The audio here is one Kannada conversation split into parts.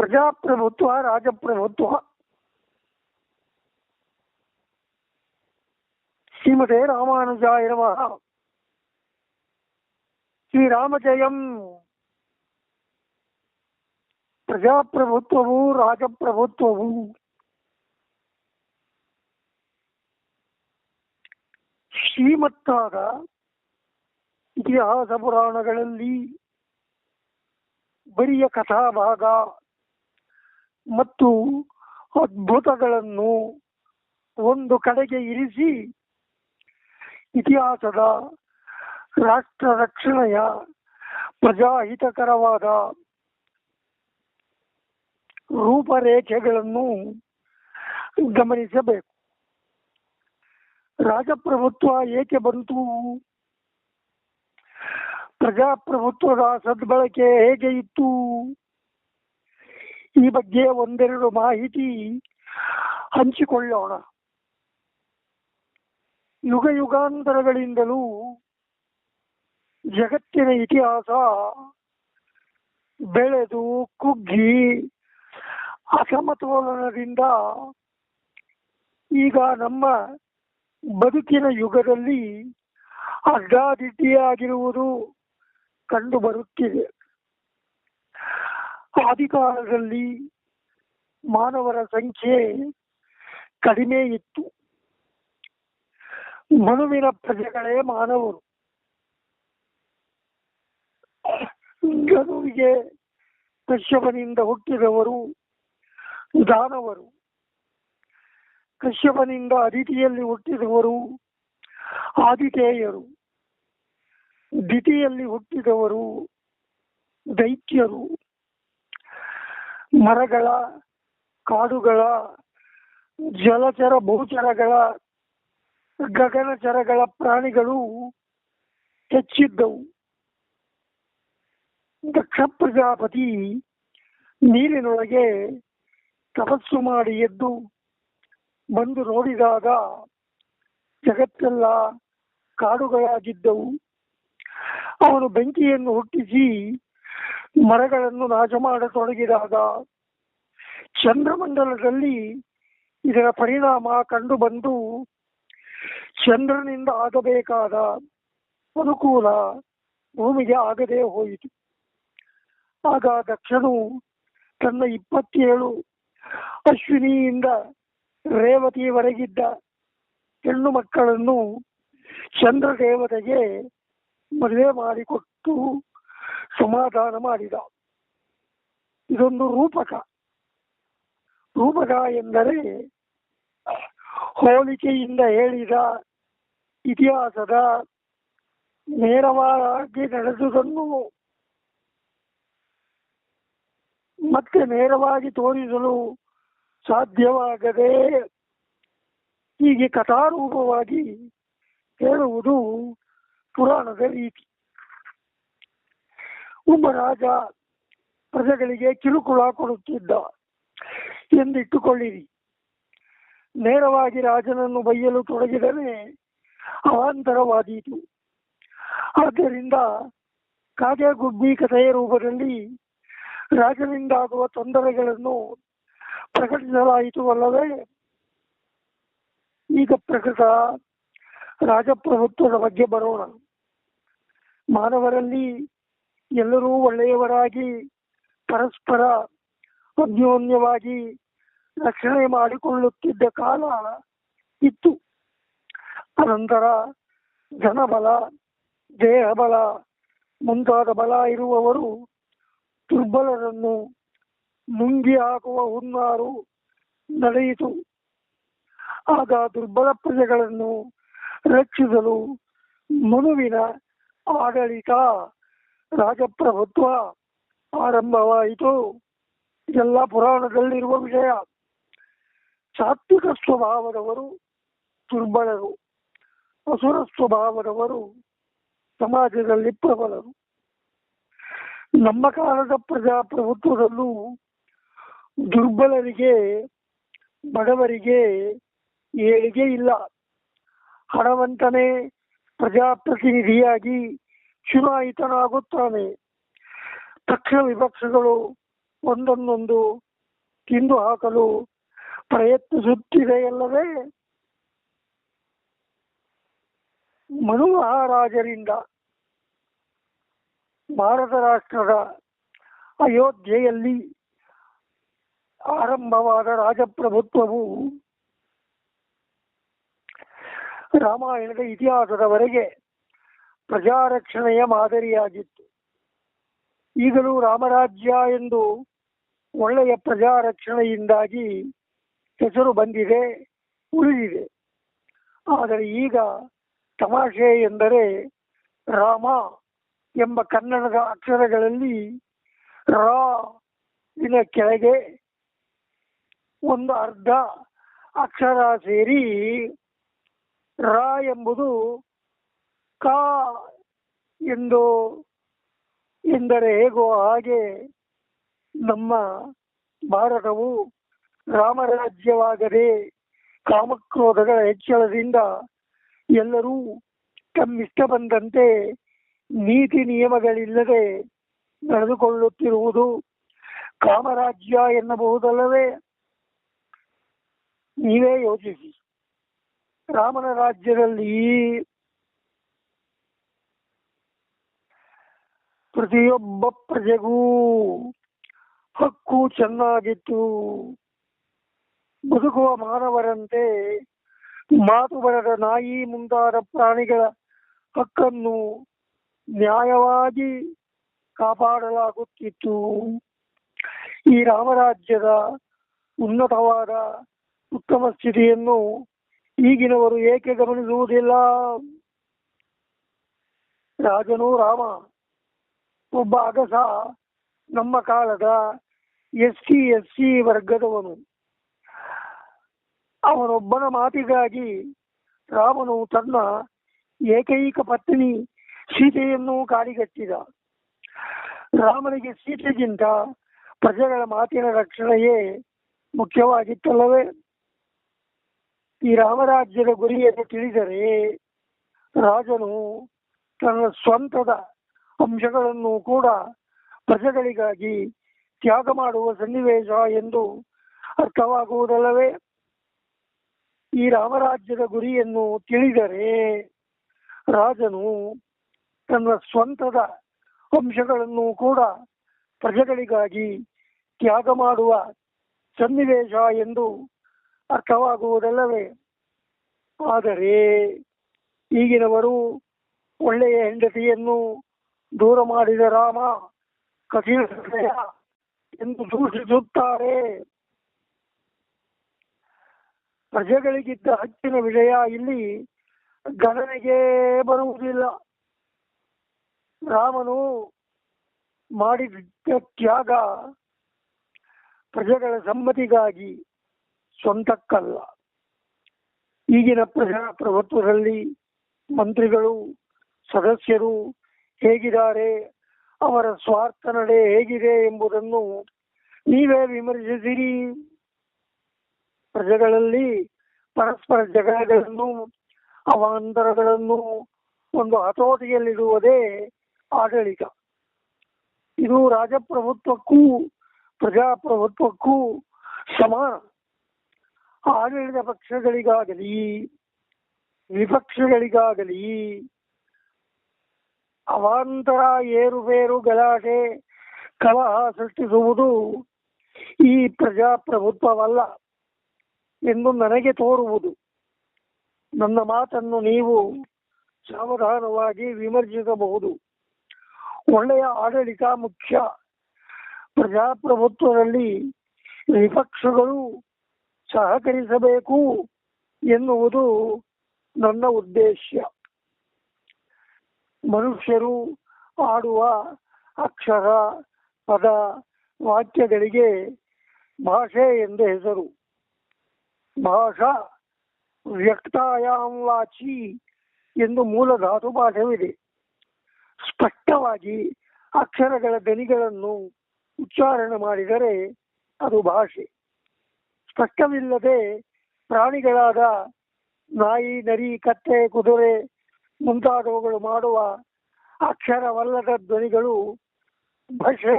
ಪ್ರಜಾಪ್ರಭುತ್ವ ರಾಜಪ್ರಭುತ್ವ. ಶ್ರೀಮತೆ ರಾಮಾನುಜಾಯ ನಮಃ. ಶ್ರೀರಾಮ ಜಯಂ. ಪ್ರಜಾಪ್ರಭುತ್ವವು ರಾಜಪ್ರಭುತ್ವವು ಶ್ರೀಮತ್ತಾದ ಇತಿಹಾಸ ಪುರಾಣಗಳಲ್ಲಿ ಬರಿಯ ಕಥಾಭಾಗ ಮತ್ತು ಅದ್ಭುತಗಳನ್ನು ಒಂದು ಕಡೆಗೆ ಇರಿಸಿ ಇತಿಹಾಸದ ರಾಷ್ಟ್ರ ರಕ್ಷಣೆಯ ಪ್ರಜಾಹಿತಕರವಾದ ರೂಪರೇಖೆಗಳನ್ನು ಗಮನಿಸಬೇಕು. ರಾಜಪ್ರಭುತ್ವ ಏಕೆ ಬಂತು? ಪ್ರಜಾಪ್ರಭುತ್ವದ ಸದ್ಬಳಕೆ ಹೇಗೆ ಇತ್ತು? ಈ ಬಗ್ಗೆ ಒಂದೆರಡು ಮಾಹಿತಿ ಹಂಚಿಕೊಳ್ಳೋಣ. ಯುಗ ಯುಗಾಂತರಗಳಿಂದಲೂ ಜಗತ್ತಿನ ಇತಿಹಾಸ ಬೆಳೆದು ಕುಗ್ಗಿ ಅಸಮತೋಲನದಿಂದ ಈಗ ನಮ್ಮ ಬದುಕಿನ ಯುಗದಲ್ಲಿ ಅಡ್ಡಾದಿಡ್ಡಿಯಾಗಿರುವುದು ಕಂಡು ಬರುತ್ತಿದೆ. ಆದಿಕಾಲದಲ್ಲಿ ಮಾನವರ ಸಂಖ್ಯೆ ಕಡಿಮೆ ಇತ್ತು. ಮನುವಿನ ಪ್ರಜೆಗಳೇ ಮಾನವರು. ಗನುವಿಗೆ ಕಶ್ಯಪನಿಂದ ಹುಟ್ಟಿದವರು ದಾನವರು. ಕಶ್ಯಪನಿಂದ ಅದಿತಿಯಲ್ಲಿ ಹುಟ್ಟಿದವರು ಆದಿತೇಯರು. ದಿತಿಯಲ್ಲಿ ಹುಟ್ಟಿದವರು ದೈತ್ಯರು. ಮರಗಳ, ಕಾಡುಗಳ, ಜಲಚರ ಭೂಚರಗಳ, ಗಗನಚರಗಳ ಪ್ರಾಣಿಗಳು ಹೆಚ್ಚಿದ್ದವು. ದಕ್ಷ ಪ್ರಜಾಪತಿ ನೀರಿನೊಳಗೆ ತಪಸ್ಸು ಮಾಡಿ ಎದ್ದು ಬಂದು ನೋಡಿದಾಗ ಜಗತ್ತೆಲ್ಲ ಕಾಡುಗಳಾಗಿದ್ದವು. ಅವನು ಬೆಂಕಿಯನ್ನು ಹುಟ್ಟಿಸಿ ಮರಗಳನ್ನು ನಾಶ ಮಾಡತೊಡಗಿದಾಗ ಚಂದ್ರಮಂಡಲದಲ್ಲಿ ಇದರ ಪರಿಣಾಮ ಕಂಡು ಬಂದು ಚಂದ್ರನಿಂದ ಆಗಬೇಕಾದ ಅನುಕೂಲ ಭೂಮಿಗೆ ಆಗದೆ ಹೋಯಿತು. ಆಗ ದಕ್ಷನು ತನ್ನ 27 ಅಶ್ವಿನಿಯಿಂದ ರೇವತಿಯವರೆಗಿದ್ದ ಹೆಣ್ಣು ಮಕ್ಕಳನ್ನು ಚಂದ್ರ ದೇವತೆಗೆ ಮದುವೆ ಮಾಡಿಕೊಟ್ಟು ಸಮಾಧಾನ ಮಾಡಿದ. ಇದೊಂದು ರೂಪಕ. ರೂಪಕ ಎಂದರೆ ಹೋಲಿಕೆಯಿಂದ ಹೇಳಿದ ಇತಿಹಾಸದ ನೇರವಾಗಿ ನಡೆದುದನ್ನು ಮತ್ತೆ ನೇರವಾಗಿ ತೋರಿಸಲು ಸಾಧ್ಯವಾಗದೆ ಹೀಗೆ ಕಥಾರೂಪವಾಗಿ ಹೇಳುವುದು ಪುರಾಣದ ರೀತಿ. ಒಬ್ಬ ರಾಜ ಪ್ರಜೆಗಳಿಗೆ ಕಿರುಕುಳ ಕೊಡುತ್ತಿದ್ದ ಎಂದಿಟ್ಟುಕೊಳ್ಳಿರಿ. ನೇರವಾಗಿ ರಾಜನನ್ನು ಬೈಯಲು ತೊಡಗಿದರೆ ಅವಾಂತರವಾದೀತು. ಆದ್ದರಿಂದ ಕಾಗೆ ಗುಬ್ಬಿ ಕಥೆಯ ರೂಪದಲ್ಲಿ ರಾಜನಿಂದಾಗುವ ತೊಂದರೆಗಳನ್ನು ಪ್ರಕಟಿಸಲಾಯಿತು ಅಲ್ಲವೇ? ಈಗ ಪ್ರಕೃತ ರಾಜಪ್ರಭುತ್ವದ ಬಗ್ಗೆ ಬರೋಣ. ಮಾನವರಲ್ಲಿ ಎಲ್ಲರೂ ಒಳ್ಳೆಯವರಾಗಿ ಪರಸ್ಪರ ಅನ್ಯೋನ್ಯವಾಗಿ ರಕ್ಷಣೆ ಮಾಡಿಕೊಳ್ಳುತ್ತಿದ್ದ ಕಾಲ ಇತ್ತು. ಅನಂತರ ಧನಬಲ, ದೇಹಬಲ ಮುಂತಾದ ಬಲ ಇರುವವರು ದುರ್ಬಲರನ್ನು ನುಂಗಿ ಹಾಕುವ ಹುನ್ನಾರು ನಡೆಯಿತು. ಆಗ ದುರ್ಬಲ ಪ್ರಜೆಗಳನ್ನು ರಕ್ಷಿಸಲು ಮನುವಿನ ಆಡಳಿತ ರಾಜಪ್ರಭುತ್ವ ಆರಂಭವಾಯಿತು. ಇದೆಲ್ಲ ಪುರಾಣದಲ್ಲಿರುವ ವಿಷಯ. ಸಾತ್ವಿಕ ಸ್ವಭಾವದವರು ದುರ್ಬಲರು, ಅಸುರ ಸ್ವಭಾವದವರು ಸಮಾಜದಲ್ಲಿ ಪ್ರಬಲರು. ನಮ್ಮ ಕಾಲದ ಪ್ರಜಾಪ್ರಭುತ್ವದಲ್ಲೂ ದುರ್ಬಲರಿಗೆ, ಬಡವರಿಗೆ ಏಳಿಗೆ ಇಲ್ಲ. ಹಣವಂತನೇ ಪ್ರಜಾಪ್ರತಿನಿಧಿಯಾಗಿ ಚುನಾಯಿತನಾಗುತ್ತಾನೆ. ಪಕ್ಷ ವಿಪಕ್ಷಗಳು ಒಂದನ್ನೊಂದು ತಿಂದು ಹಾಕಲು ಪ್ರಯತ್ನಿಸುತ್ತಿದೆಯಲ್ಲವೇ? ಮನು ಮಹಾರಾಜರಿಂದ ಭಾರತ ರಾಷ್ಟ್ರದ ಅಯೋಧ್ಯೆಯಲ್ಲಿ ಆರಂಭವಾದ ರಾಜಪ್ರಭುತ್ವವು ರಾಮಾಯಣದ ಇತಿಹಾಸದವರೆಗೆ ಪ್ರಜಾರಕ್ಷಣೆಯ ಮಾದರಿಯಾಗಿತ್ತು. ಈಗಲೂ ರಾಮರಾಜ್ಯ ಎಂದು ಒಳ್ಳೆಯ ಪ್ರಜಾರಕ್ಷಣೆಯಿಂದಾಗಿ ಹೆಸರು ಬಂದಿದೆ, ಉಳಿದಿದೆ. ಆದರೆ ಈಗ ತಮಾಷೆ ಎಂದರೆ ರಾಮ ಎಂಬ ಕನ್ನಡದ ಅಕ್ಷರಗಳಲ್ಲಿ ರಾ ದಿನ ಕೆಳಗೆ ಒಂದು ಅರ್ಧ ಅಕ್ಷರ ಸೇರಿ ರಾ ಎಂಬುದು ಕಾ ಎಂದರೆ ಹೇಗೋ ಹಾಗೆ ನಮ್ಮ ಭಾರತವು ರಾಮರಾಜ್ಯವಾಗದೆ ಕಾಮಕ್ರೋಧಗಳ ಹೆಚ್ಚಳದಿಂದ ಎಲ್ಲರೂ ತಮ್ಮಿಷ್ಟ ಬಂದಂತೆ ನೀತಿ ನಿಯಮಗಳಿಲ್ಲದೆ ನಡೆದುಕೊಳ್ಳುತ್ತಿರುವುದು ಕಾಮರಾಜ್ಯ ಎನ್ನಬಹುದಲ್ಲವೇ? ನೀವೇ ಯೋಚಿಸಿ. ರಾಮನ ರಾಜ್ಯದಲ್ಲಿ ಪ್ರತಿಯೊಬ್ಬ ಪ್ರಜೆಗೂ ಹಕ್ಕು ಚೆನ್ನಾಗಿತ್ತು. ಬದುಕುವ ಮಾನವರಂತೆ ಮಾತು ಬರದ ನಾಯಿ ಮುಂತಾದ ಪ್ರಾಣಿಗಳ ಹಕ್ಕನ್ನು ನ್ಯಾಯವಾಗಿ ಕಾಪಾಡಲಾಗುತ್ತಿತ್ತು. ಈ ರಾಮರಾಜ್ಯದ ಉನ್ನತವಾದ ಉತ್ತಮ ಸ್ಥಿತಿಯನ್ನು ಈಗಿನವರು ಏಕೆ ಗಮನಿಸುವುದಿಲ್ಲ? ರಾಜನು ರಾಮ ಒಬ್ಬ ಅಗಸ, ನಮ್ಮ ಕಾಲದ SC ವರ್ಗದವನು. ಅವನೊಬ್ಬನ ಮಾತಿಗಾಗಿ ರಾಮನು ತನ್ನ ಏಕೈಕ ಪತ್ನಿ ಸೀತೆಯನ್ನು ಕಾಡಿಗಟ್ಟಿದ. ರಾಮನಿಗೆ ಸೀತೆಗಿಂತ ಪ್ರಜೆಗಳ ಮಾತಿನ ರಕ್ಷಣೆಯೇ ಮುಖ್ಯವಾಗಿತ್ತಲ್ಲವೇ? ಈ ರಾಮರಾಜ್ಯದ ಗುರಿಯನ್ನು ತಿಳಿದರೆ ರಾಜನು ತನ್ನ ಸ್ವಂತದ ಅಂಶಗಳನ್ನು ಕೂಡ ಪ್ರಜೆಗಳಿಗಾಗಿ ತ್ಯಾಗ ಮಾಡುವ ಸನ್ನಿವೇಶ ಎಂದು ಅರ್ಥವಾಗುವುದಲ್ಲವೇ? ಈ ರಾಮರಾಜ್ಯದ ಗುರಿಯನ್ನು ತಿಳಿದರೆ ರಾಜನು ತನ್ನ ಸ್ವಂತದ ಅಂಶಗಳನ್ನು ಕೂಡ ಪ್ರಜೆಗಳಿಗಾಗಿ ತ್ಯಾಗ ಮಾಡುವ ಸನ್ನಿವೇಶ ಎಂದು ಅರ್ಥವಾಗುವುದಲ್ಲವೇ? ಆದರೆ ಈಗಿನವರು ಒಳ್ಳೆಯ ಹೆಂಡತಿಯನ್ನು ದೂರ ಮಾಡಿದ ರಾಮ ಕಠಿಣ ಹೃದಯ ಎಂದು ದೂಷಿಸುತ್ತಾರೆ. ಪ್ರಜೆಗಳಿಗಿದ್ದ ಹಕ್ಕಿನ ವಿಷಯ ಇಲ್ಲಿ ಗಣನೆಗೆ ಬರುವುದಿಲ್ಲ. ರಾಮನು ಮಾಡಿದ ತ್ಯಾಗ ಪ್ರಜೆಗಳ ಸಮ್ಮತಿಗಾಗಿ, ಸ್ವಂತಕ್ಕಲ್ಲ. ಈಗಿನ ಪ್ರಜಾಪ್ರಭುತ್ವದಲ್ಲಿ ಮಂತ್ರಿಗಳು, ಸದಸ್ಯರು ಹೇಗಿದ್ದಾರೆ, ಅವರ ಸ್ವಾರ್ಥ ನಡೆ ಹೇಗಿದೆ ಎಂಬುದನ್ನು ನೀವೇ ವಿಮರ್ಶಿಸಿರಿ. ಪ್ರಜೆಗಳಲ್ಲಿ ಪರಸ್ಪರ ಜಗಳಗಳನ್ನು, ಅವಾಂತರಗಳನ್ನು ಒಂದು ಹತೋಟಿಯಲ್ಲಿಡುವುದೇ ಆಡಳಿತ. ಇದು ರಾಜಪ್ರಭುತ್ವಕ್ಕೂ ಪ್ರಜಾಪ್ರಭುತ್ವಕ್ಕೂ ಸಮಾನ. ಆಡಳಿತ ಪಕ್ಷಗಳಿಗಾಗಲಿ ವಿಪಕ್ಷಗಳಿಗಾಗಲಿ ಅವಾಂತರ, ಏರುಪೇರು, ಗಲಾಟೆ, ಕಲಹ ಸೃಷ್ಟಿಸುವುದು ಈ ಪ್ರಜಾಪ್ರಭುತ್ವವಲ್ಲ ಎಂದು ನನಗೆ ತೋರುವುದು. ನನ್ನ ಮಾತನ್ನು ನೀವು ಸಾವಧಾನವಾಗಿ ವಿಮರ್ಶಿಸಬಹುದು. ಒಳ್ಳೆಯ ಆಡಳಿತ ಮುಖ್ಯ. ಪ್ರಜಾಪ್ರಭುತ್ವದಲ್ಲಿ ವಿಪಕ್ಷಗಳು ಸಹಕರಿಸಬೇಕು ಎನ್ನುವುದು ನನ್ನ ಉದ್ದೇಶ. ಮನುಷ್ಯರು ಆಡುವ ಅಕ್ಷರ, ಪದ, ವಾಕ್ಯಗಳಿಗೆ ಭಾಷೆ ಎಂದು ಹೆಸರು. ಭಾಷಾ ವ್ಯಕ್ತಾಯಾಮ್ ವಾಚಿ ಎಂದು ಮೂಲ ಧಾತು ಪಾಠವಿದೆ. ಸ್ಪಷ್ಟವಾಗಿ ಅಕ್ಷರಗಳ ದನಿಗಳನ್ನು ಉಚ್ಚಾರಣೆ ಮಾಡಿದರೆ ಅದು ಭಾಷೆ. ಸ್ಪಷ್ಟವಿಲ್ಲದೆ ಪ್ರಾಣಿಗಳಾದ ನಾಯಿ, ನರಿ, ಕತ್ತೆ, ಕುದುರೆ ಮುಂತಾದವುಗಳು ಮಾಡುವ ಅಕ್ಷರವಲ್ಲದ ಧ್ವನಿಗಳು ಭಾಷೆ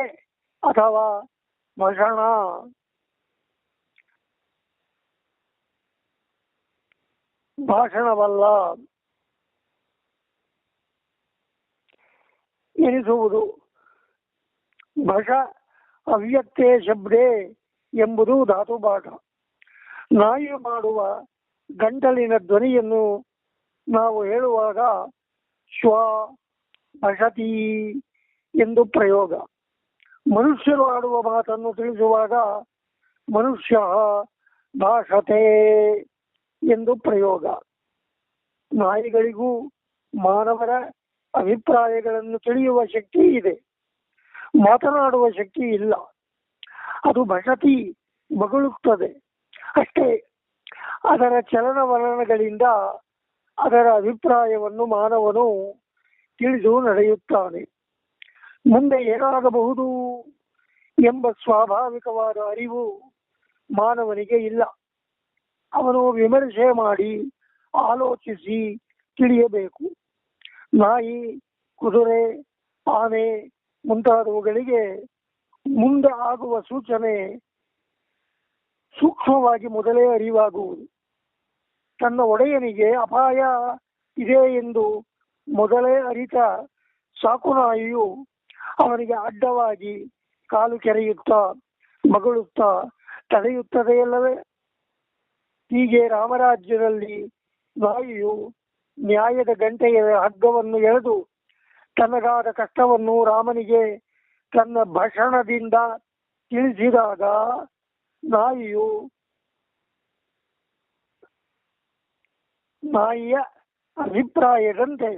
ಅಥವಾ ಭಾಷಣ ಭಾಷಣವಲ್ಲ ಎನಿಸುವುದು. ಭಾಷ ಅವ್ಯಕ್ತೇ ಶಬ್ದೇ ಎಂಬುದು ಧಾತುಪಾಠ. ನಾಯಿ ಮಾಡುವ ಗಂಟಲಿನ ಧ್ವನಿಯನ್ನು ನಾವು ಹೇಳುವಾಗ ಶ್ವ ಭಷತಿ ಎಂದು ಪ್ರಯೋಗ. ಮನುಷ್ಯರು ಆಡುವ ಮಾತನ್ನು ತಿಳಿಸುವಾಗ ಮನುಷ್ಯ ಭಾಷತೆ ಎಂದು ಪ್ರಯೋಗ. ನಾಯಿಗಳಿಗೂ ಮಾನವರ ಅಭಿಪ್ರಾಯಗಳನ್ನು ತಿಳಿಯುವ ಶಕ್ತಿ ಇದೆ, ಮಾತನಾಡುವ ಶಕ್ತಿ ಇಲ್ಲ. ಅದು ಭಷತಿ ಮಗಳುತ್ತದೆ ಅಷ್ಟೇ. ಅದರ ಚಲನವಲನಗಳಿಂದ ಅದರ ಅಭಿಪ್ರಾಯವನ್ನು ಮಾನವನು ತಿಳಿದು ನಡೆಯುತ್ತಾನೆ. ಮುಂದೆ ಏನಾಗಬಹುದು ಎಂಬ ಸ್ವಾಭಾವಿಕವಾದ ಅರಿವು ಮಾನವನಿಗೆ ಇಲ್ಲ. ಅವನು ವಿಮರ್ಶೆ ಮಾಡಿ ಆಲೋಚಿಸಿ ತಿಳಿಯಬೇಕು. ನಾಯಿ, ಕುದುರೆ, ಆನೆ ಮುಂತಾದವುಗಳಿಗೆ ಮುಂದೆ ಆಗುವ ಸೂಚನೆ ಸೂಕ್ಷ್ಮವಾಗಿ ಮೊದಲೇ ಅರಿವಾಗುವುದು. ತನ್ನ ಒಡೆಯನಿಗೆ ಅಪಾಯ ಇದೆ ಎಂದು ಮೊದಲೇ ಅರಿತ ಸಾಕುನಾಯಿಯು ಅವನಿಗೆ ಅಡ್ಡವಾಗಿ ಕಾಲು ಕೆರೆಯುತ್ತಾ ಮಗಳುತ್ತಾ ತಡೆಯುತ್ತದೆಯಲ್ಲವೇ? ಹೀಗೆ ರಾಮರಾಜ್ಯದಲ್ಲಿ ನಾಯಿಯು ನ್ಯಾಯದ ಗಂಟೆಯ ಹಗ್ಗವನ್ನು ಎಳೆದು ತನಗಾದ ಕಷ್ಟವನ್ನು ರಾಮನಿಗೆ ತನ್ನ ಭಾಷಣದಿಂದ ತಿಳಿಸಿದಾಗ ನಾಯಿಯ ಅಭಿಪ್ರಾಯದಂತೆ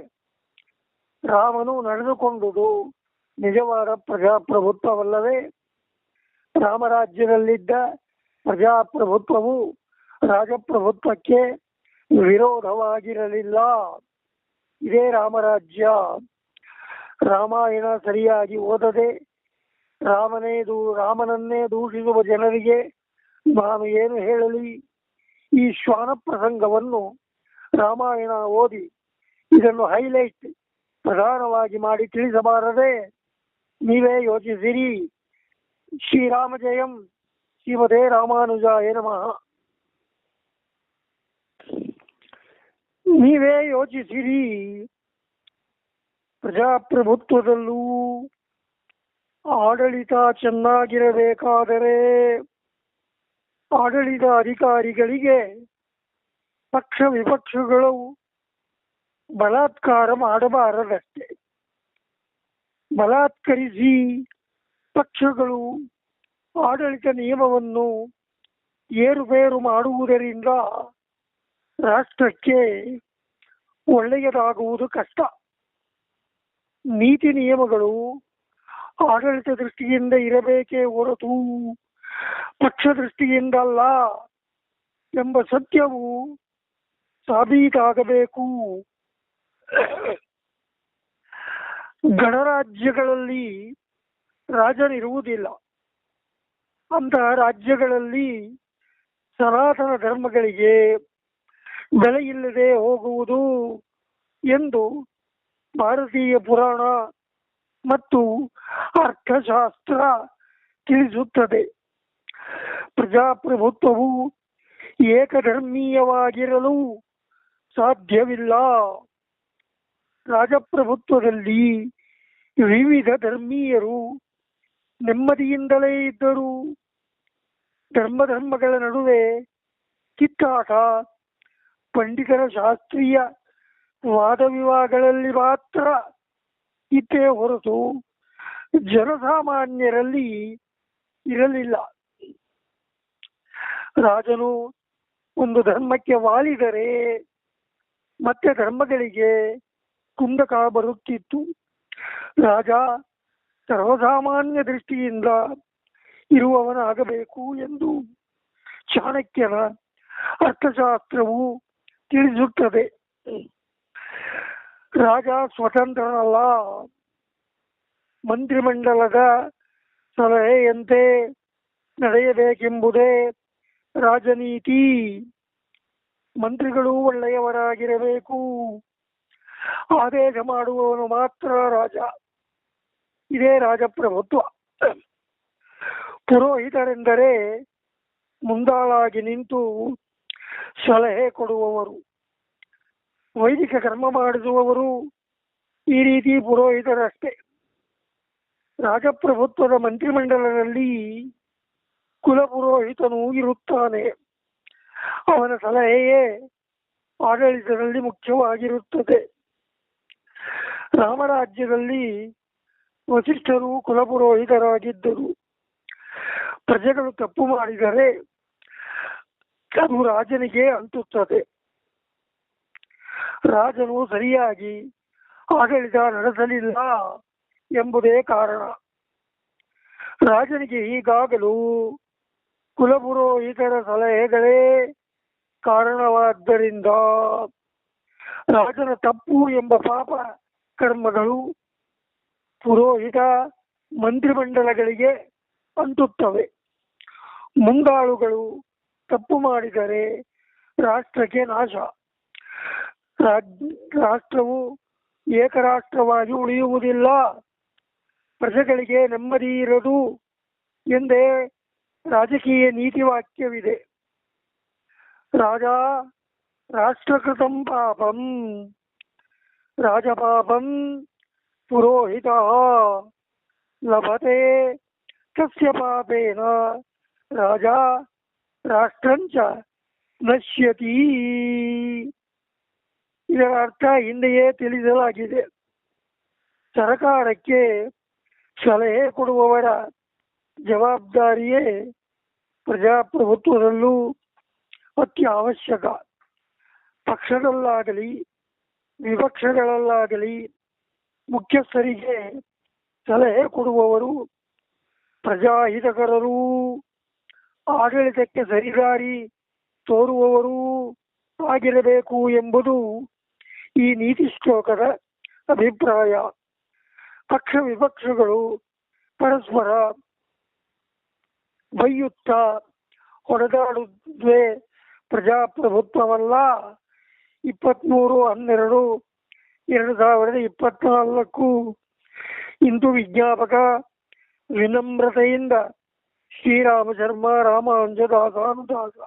ರಾಮನು ನಡೆದುಕೊಂಡುದು ನಿಜವಾದ ಪ್ರಜಾಪ್ರಭುತ್ವವಲ್ಲವೇ? ರಾಮರಾಜ್ಯದಲ್ಲಿದ್ದ ಪ್ರಜಾಪ್ರಭುತ್ವವು ರಾಜಪ್ರಭುತ್ವಕ್ಕೆ ವಿರೋಧವಾಗಿರಲಿಲ್ಲ. ಇದೇ ರಾಮರಾಜ್ಯ. ರಾಮಾಯಣ ಸರಿಯಾಗಿ ಓದದೆ ರಾಮನನ್ನೇ ದೂಷಿಸುವ ಜನರಿಗೆ ನಾನು ಏನು ಹೇಳಲಿ? ಈ ಶ್ವಾನ ಪ್ರಸಂಗವನ್ನು ರಾಮಾಯಣ ಓದಿ ಇದನ್ನು ಹೈಲೈಟ್ ಪ್ರಧಾನವಾಗಿ ಮಾಡಿ ತಿಳಿಸಬಾರದೆ? ನೀವೇ ಯೋಚಿಸಿರಿ. ಶ್ರೀರಾಮ ಜಯಂ. ಶ್ರೀಮತೆ ರಾಮಾನುಜಾಯ ನಮಃ. ನೀವೇ ಯೋಚಿಸಿರಿ. ಪ್ರಜಾಪ್ರಭುತ್ವದಲ್ಲೂ ಆಡಳಿತ ಚೆನ್ನಾಗಿರಬೇಕಾದರೆ ಆಡಳಿತ ಅಧಿಕಾರಿಗಳಿಗೆ ಪಕ್ಷ ವಿಪಕ್ಷಗಳು ಬಲಾತ್ಕಾರ ಮಾಡಬಾರದಷ್ಟೇ. ಬಲಾತ್ಕರಿಸಿ ಪಕ್ಷಗಳು ಆಡಳಿತ ನಿಯಮವನ್ನು ಏರುಪೇರು ಮಾಡುವುದರಿಂದ ರಾಷ್ಟ್ರಕ್ಕೆ ಒಳ್ಳೆಯದಾಗುವುದು ಕಷ್ಟ. ನೀತಿ ನಿಯಮಗಳು ಆಡಳಿತ ದೃಷ್ಟಿಯಿಂದ ಇರಬೇಕೇ ಹೊರತು ಪಕ್ಷ ದೃಷ್ಟಿಯಿಂದಲ್ಲ ಎಂಬ ಸತ್ಯವು ಸಾಬೀತಾಗಬೇಕು. ಗಣರಾಜ್ಯಗಳಲ್ಲಿ ರಾಜನಿರುವುದಿಲ್ಲ. ಅಂತಹ ರಾಜ್ಯಗಳಲ್ಲಿ ಸನಾತನ ಧರ್ಮಗಳಿಗೆ ಬೆಲೆ ಇಲ್ಲದೆ ಹೋಗುವುದು ಎಂದು ಭಾರತೀಯ ಪುರಾಣ ಮತ್ತು ಅರ್ಥಶಾಸ್ತ್ರ ತಿಳಿಸುತ್ತದೆ. ಪ್ರಜಾಪ್ರಭುತ್ವವು ಏಕಧರ್ಮೀಯವಾಗಿರಲು ಸಾಧ್ಯವಿಲ್ಲ. ರಾಜಪ್ರಭುತ್ವದಲ್ಲಿ ವಿವಿಧ ಧರ್ಮೀಯರು ನೆಮ್ಮದಿಯಿಂದಲೇ ಇದ್ದರು. ಧರ್ಮಗಳ ನಡುವೆ ಕಿತ್ತಾಟ ಪಂಡಿತರ ಶಾಸ್ತ್ರೀಯ ವಾದ ವಿವಾದಗಳಲ್ಲಿ ಮಾತ್ರ ಇತ್ತೇ ಹೊರತು ಜನಸಾಮಾನ್ಯರಲ್ಲಿ ಇರಲಿಲ್ಲ. ರಾಜನು ಒಂದು ಧರ್ಮಕ್ಕೆ ವಾಲಿದರೆ ಮತ್ತೆ ಧರ್ಮಗಳಿಗೆ ಕುಂದಕ ಬರುತ್ತಿತ್ತು. ರಾಜ ಸರ್ವಸಾಮಾನ್ಯ ದೃಷ್ಟಿಯಿಂದ ಇರುವವನಾಗಬೇಕು ಎಂದು ಚಾಣಕ್ಯನ ಅರ್ಥಶಾಸ್ತ್ರವು ತಿಳಿಸುತ್ತದೆ. ರಾಜ ಸ್ವತಂತ್ರನಲ್ಲ. ಮಂತ್ರಿಮಂಡಲದ ಸಲಹೆಯಂತೆ ನಡೆಯಬೇಕೆಂಬುದೇ ರಾಜನೀತಿ. ಮಂತ್ರಿಗಳು ಒಳ್ಳೆಯವರಾಗಿರಬೇಕು. ಆದೇಶ ಮಾಡುವವನು ಮಾತ್ರ ರಾಜ. ಇದೇ ರಾಜಪ್ರಭುತ್ವ. ಪುರೋಹಿತರೆಂದರೆ ಮುಂದಾಳಾಗಿ ನಿಂತು ಸಲಹೆ ಕೊಡುವವರು, ವೈದಿಕ ಕರ್ಮ ಮಾಡಿಸುವವರು ಈ ರೀತಿ ಪುರೋಹಿತರಷ್ಟೇ. ರಾಜಪ್ರಭುತ್ವದ ಮಂತ್ರಿಮಂಡಲದಲ್ಲಿ ಕುಲಪುರೋಹಿತನೂ ಇರುತ್ತಾನೆ. ಅವನ ಸಲಹೆಯೇ ಆಡಳಿತದಲ್ಲಿ ಮುಖ್ಯವಾಗಿರುತ್ತದೆ. ರಾಮರಾಜ್ಯದಲ್ಲಿ ವಸಿಷ್ಠರು ಕುಲಪುರೋಹಿತರಾಗಿದ್ದರು. ಪ್ರಜೆಗಳು ತಪ್ಪು ಮಾಡಿದರೆ ಅದು ರಾಜನಿಗೆ ಅಂಟುತ್ತದೆ. ರಾಜನು ಸರಿಯಾಗಿ ಆಡಳಿತ ನಡೆಸಲಿಲ್ಲ ಎಂಬುದೇ ಕಾರಣ. ರಾಜನಿಗೆ ಈಗಾಗಲೂ ಕುಲಪುರೋಹಿತರ ಸಲಹೆಗಳೇ ಕಾರಣವಾದ್ದರಿಂದ ರಾಜನ ತಪ್ಪು ಎಂಬ ಪಾಪ ಕರ್ಮಗಳು ಪುರೋಹಿತ ಮಂತ್ರಿಮಂಡಲಗಳಿಗೆ ಅಂಟುತ್ತವೆ. ಮುಂದಾಳುಗಳು ತಪ್ಪು ಮಾಡಿದರೆ ರಾಷ್ಟ್ರಕ್ಕೆ ನಾಶ. ರಾಷ್ಟ್ರವು ಏಕರಾಷ್ಟ್ರವಾಗಿ ಉಳಿಯುವುದಿಲ್ಲ, ಪ್ರಜೆಗಳಿಗೆ ನೆಮ್ಮದಿ ಇರದು ಎಂದೇ ರಾಜಕೀಯ ನೀತಿ ವಾಕ್ಯವಿದೆ. ರಾಜ ರಾಷ್ಟ್ರಕೃತಂ ಪಾಪಂ ರಾಜಪಾಪಂ ಪುರೋಹಿತ ಲಭತೆ ತಸ್ಯ ಪಾಪೇನ ರಾಜ ರಾಷ್ಟ್ರಂಚ ನಶ್ಯತಿ. ಇದರ ಅರ್ಥ ಹಿಂದೆಯೇ ತಿಳಿಸಲಾಗಿದೆ. ಸರ್ಕಾರಕ್ಕೆ ಸಲಹೆ ಕೊಡುವವರ ಜವಾಬ್ದಾರಿಯೇ ಪ್ರಜಾಪ್ರಭುತ್ವದಲ್ಲೂ ಅತ್ಯವಶ್ಯಕ. ಪಕ್ಷದಲ್ಲಾಗಲಿ ವಿಪಕ್ಷಗಳಲ್ಲಾಗಲಿ ಮುಖ್ಯಸ್ಥರಿಗೆ ಸಲಹೆ ಕೊಡುವವರು ಪ್ರಜಾಹಿತಕರರೂ ಆಡಳಿತಕ್ಕೆ ಸರಿದಾರಿ ತೋರುವವರೂ ಆಗಿರಬೇಕು ಎಂಬುದು ಈ ನೀತಿ ಶ್ಲೋಕದ ಅಭಿಪ್ರಾಯ. ಪಕ್ಷ ವಿಪಕ್ಷಗಳು ಪರಸ್ಪರ ಬೈಯುತ್ತಾ ಹೊಡೆದಾಡುವುದೇ ಪ್ರಜಾಪ್ರಭುತ್ವವಲ್ಲ. 23/12/2024 ಇಂದು ವಿಜ್ಞಾಪಕ ವಿನಮ್ರತೆಯಿಂದ ಶ್ರೀರಾಮ ಶರ್ಮ ರಾಮಾನುಜದಾಸಾನುದಾಸ.